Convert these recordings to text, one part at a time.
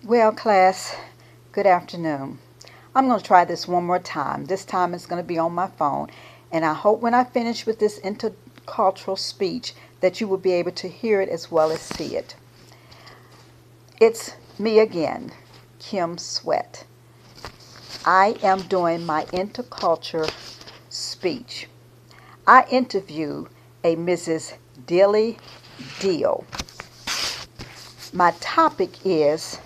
Well, class, good afternoon. I'm going to try this one more time. This time it's going to be on my phone. And I hope when I finish with this intercultural speech that you will be able to hear it as well as see it. It's me again, Kim Sweat. I am doing my interculture speech. I interview a Mrs. Dilly Deal. My topic is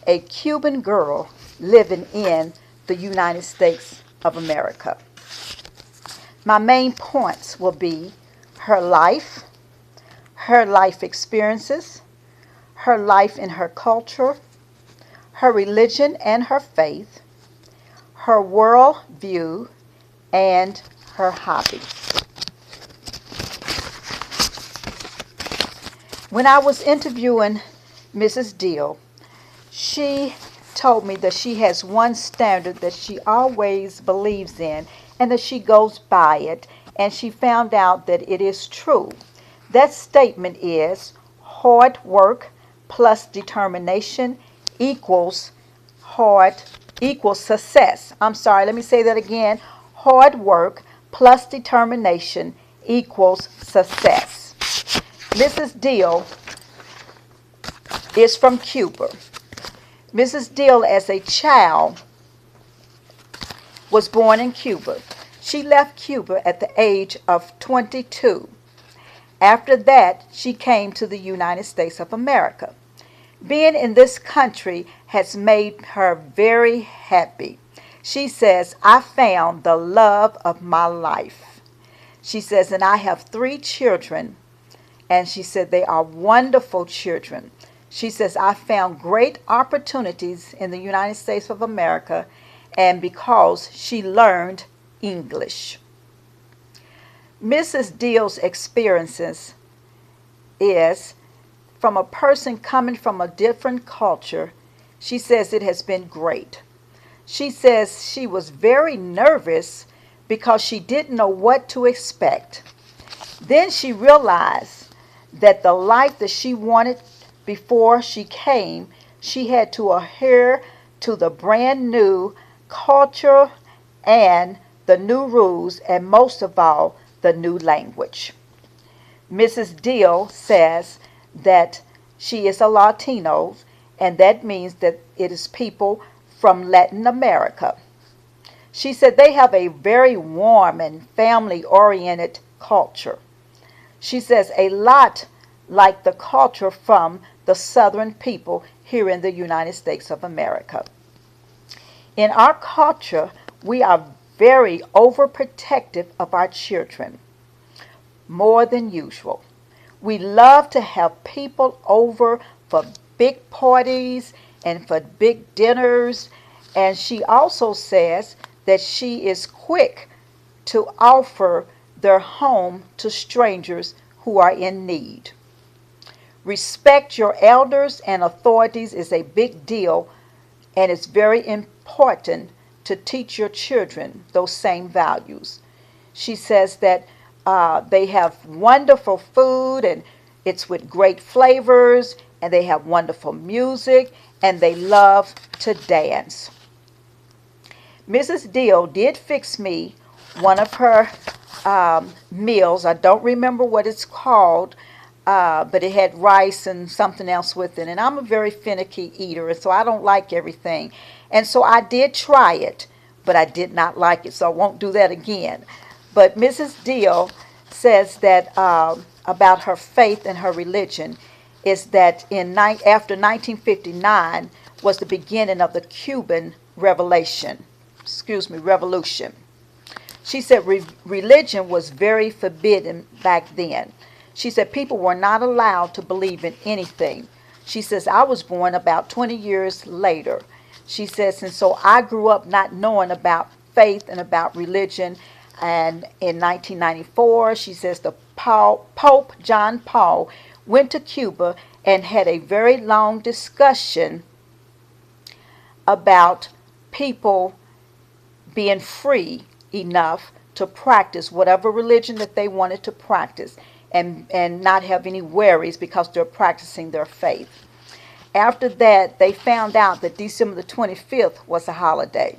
a Cuban girl living in the United States of America. My main points will be her life experiences, her life in her culture, her religion and her faith, her world view, and her hobbies. When I was interviewing Mrs. Deal, she told me that she has one standard that she always believes in and that she goes by it, and she found out that it is true. That statement is hard work plus determination equals hard equals success. I'm sorry, let me say that again. Hard work plus determination equals success. Mrs. Deal is from Cuba. Mrs. Deal, as a child, was born in Cuba. She left Cuba at the age of 22. After that, she came to the United States of America. Being in this country has made her very happy. She says, I found the love of my life. She says, and I have 3 children, and she said they are wonderful children. She says, I found great opportunities in the United States of America, and because she learned English. Mrs. Deal's experiences is from a person coming from a different culture. She says it has been great. She says she was very nervous because she didn't know what to expect. Then she realized that the life that she wanted before she came, she had to adhere to the brand new culture and the new rules, and most of all, the new language. Mrs. Deal says that she is a Latino, and that means that it is people from Latin America. She said they have a very warm and family-oriented culture. She says a lot like the culture from the Southern people here in the United States of America. In our culture, we are very overprotective of our children, more than usual. We love to have people over for big parties and for big dinners, and she also says that she is quick to offer their home to strangers who are in need. Respect your elders and authorities is a big deal, and it's very important to teach your children those same values. She says that they have wonderful food, and it's with great flavors, and they have wonderful music, and they love to dance. Mrs. Deal did fix me one of her meals. I don't remember what it's called, but it had rice and something else with it. And I'm a very finicky eater, and so I don't like everything. And so I did try it, but I did not like it, so I won't do that again. But Mrs. Deal says that about her faith and her religion is that after 1959 was the beginning of the Cuban revolution. She said religion was very forbidden back then. She said people were not allowed to believe in anything. She says I was born about 20 years later. She says, and so I grew up not knowing about faith and about religion. And in 1994, she says the Pope John Paul went to Cuba and had a very long discussion about people being free enough to practice whatever religion that they wanted to practice, and not have any worries because they're practicing their faith. After that, they found out that December the 25th was a holiday.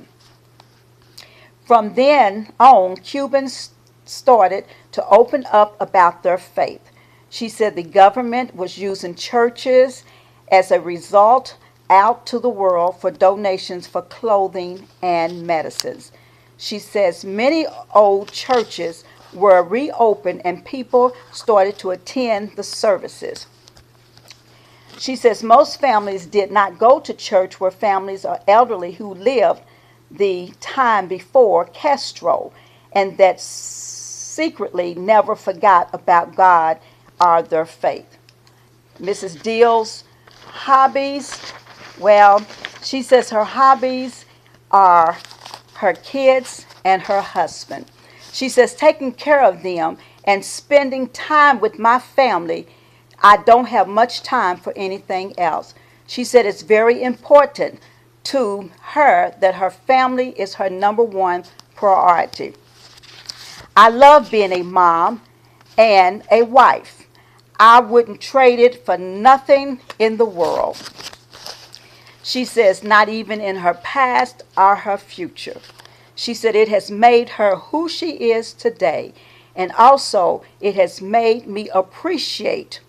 From then on, Cubans started to open up about their faith. She said the government was using churches as a result out to the world for donations for clothing and medicines. She says many old churches were reopened and people started to attend the services. She says most families did not go to church where families are elderly who lived the time before Castro and that secretly never forgot about God or their faith. Mrs. Deal's hobbies, well, she says her hobbies are her kids and her husband. She says taking care of them and spending time with my family. I don't have much time for anything else. She said it's very important to her that her family is her number one priority. I love being a mom and a wife. I wouldn't trade it for nothing in the world. She says not even in her past or her future. She said it has made her who she is today, and also it has made me appreciate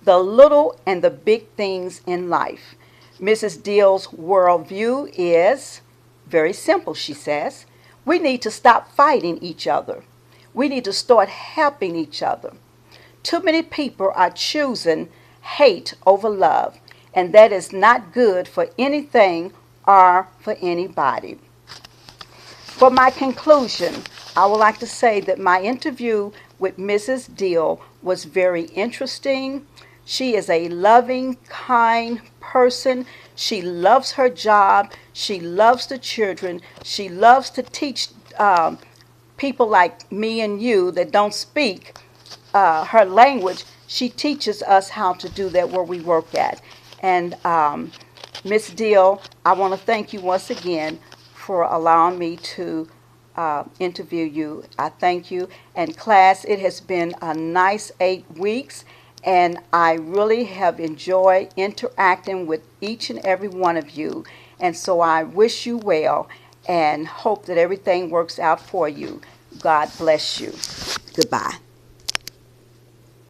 the little and the big things in life. Mrs. Deal's worldview is very simple, she says. We need to stop fighting each other. We need to start helping each other. Too many people are choosing hate over love, and that is not good for anything or for anybody. For my conclusion, I would like to say that my interview with Mrs. Deal was very interesting. She is a loving, kind person. She loves her job. She loves the children. She loves to teach people like me and you that don't speak her language. She teaches us how to do that where we work at. And Miss Deal, I want to thank you once again for allowing me to interview you. I thank you. And class, it has been a nice 8 weeks, and I really have enjoyed interacting with each and every one of you. And so I wish you well and hope that everything works out for you. God bless you. Goodbye.